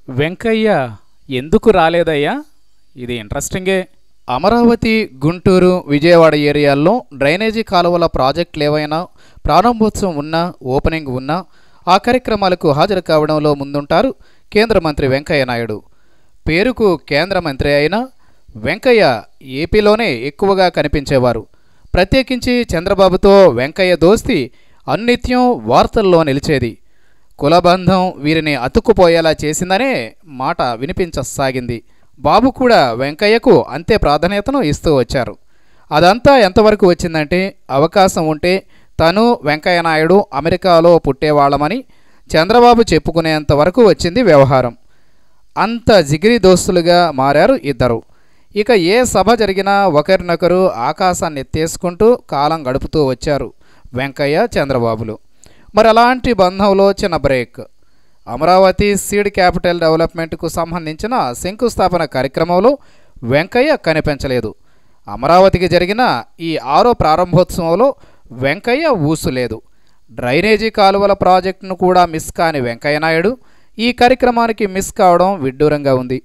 వెంకయ్య ఎందుకు రాలేదయ్యా? ఇది ఇంట్రెస్టింగే. అమరావతి, గుంటూరు, విజయవాడ ఏరియాల్లో డ్రైనేజీ కాలువల ప్రాజెక్టులు ఏవైనా ప్రారంభోత్సవం ఉన్నా, ఓపెనింగ్ ఉన్నా ఆ కార్యక్రమాలకు హాజరు కావడంలో ముందుంటారు కేంద్ర మంత్రి వెంకయ్య నాయుడు. పేరుకు కేంద్ర మంత్రి అయినా వెంకయ్య ఏపీలోనే ఎక్కువగా కనిపించేవారు. ప్రత్యేకించి చంద్రబాబుతో వెంకయ్య దోస్తి అన్నిత్యం వార్తల్లో నిలిచేది. కులబంధం వీరిని అతుక్కుపోయేలా చేసిందనే మాట వినిపించసాగింది. బాబు కూడా వెంకయ్యకు అంతే ప్రాధాన్యతను ఇస్తూ వచ్చారు. అదంతా ఎంతవరకు వచ్చిందంటే, అవకాశం ఉంటే తను వెంకయ్య నాయుడు అమెరికాలో పుట్టేవాళ్ళమని చంద్రబాబు చెప్పుకునేంత వరకు వచ్చింది వ్యవహారం. అంత జిగిరి దోస్తులుగా మారారు ఇద్దరు. ఇక ఏ సభ జరిగినా ఒకరినొకరు ఆకాశాన్ని ఎత్తేసుకుంటూ కాలం గడుపుతూ వచ్చారు వెంకయ్య, చంద్రబాబులు. మరి అలాంటి బంధంలో చిన్న బ్రేక్. అమరావతి సీడ్ క్యాపిటల్ డెవలప్మెంట్కు సంబంధించిన శంకుస్థాపన కార్యక్రమంలో వెంకయ్య కనిపించలేదు. అమరావతికి జరిగిన ఈ 6వ ప్రారంభోత్సవంలో వెంకయ్య ఊసులేదు. డ్రైనేజీ కాలువల ప్రాజెక్టును కూడా మిస్ కాని వెంకయ్య నాయుడు ఈ కార్యక్రమానికి మిస్ కావడం విడ్డూరంగా ఉంది.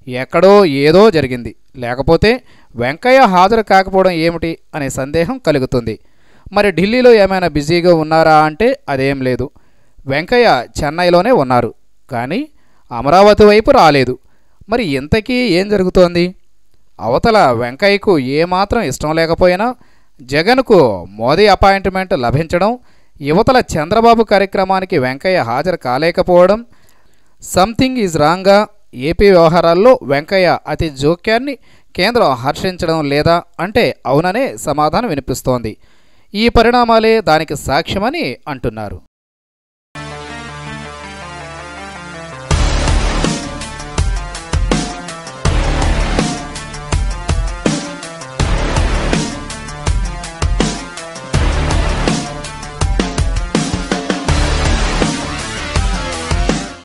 ఎక్కడో ఏదో జరిగింది, లేకపోతే వెంకయ్య హాజరు కాకపోవడం ఏమిటి అనే సందేహం కలుగుతుంది. మరి ఢిల్లీలో ఏమైనా బిజీగా ఉన్నారా అంటే అదేం లేదు. వెంకయ్య చెన్నైలోనే ఉన్నారు, కానీ అమరావతి వైపు రాలేదు. మరి ఇంతకీ ఏం జరుగుతోంది? అవతల వెంకయ్యకు ఏమాత్రం ఇష్టం లేకపోయినా జగన్కు మోదీ అపాయింట్మెంట్ లభించడం, యువతల చంద్రబాబు కార్యక్రమానికి వెంకయ్య హాజరు కాలేకపోవడం, సంథింగ్ ఈజ్ రాంగ్గా ఏపీ వ్యవహారాల్లో వెంకయ్య అతి జోక్యాన్ని కేంద్రం హర్షించడం లేదా అంటే అవుననే సమాధానం వినిపిస్తోంది. ఈ పరిణామాలే దానికి సాక్ష్యమని అంటున్నారు.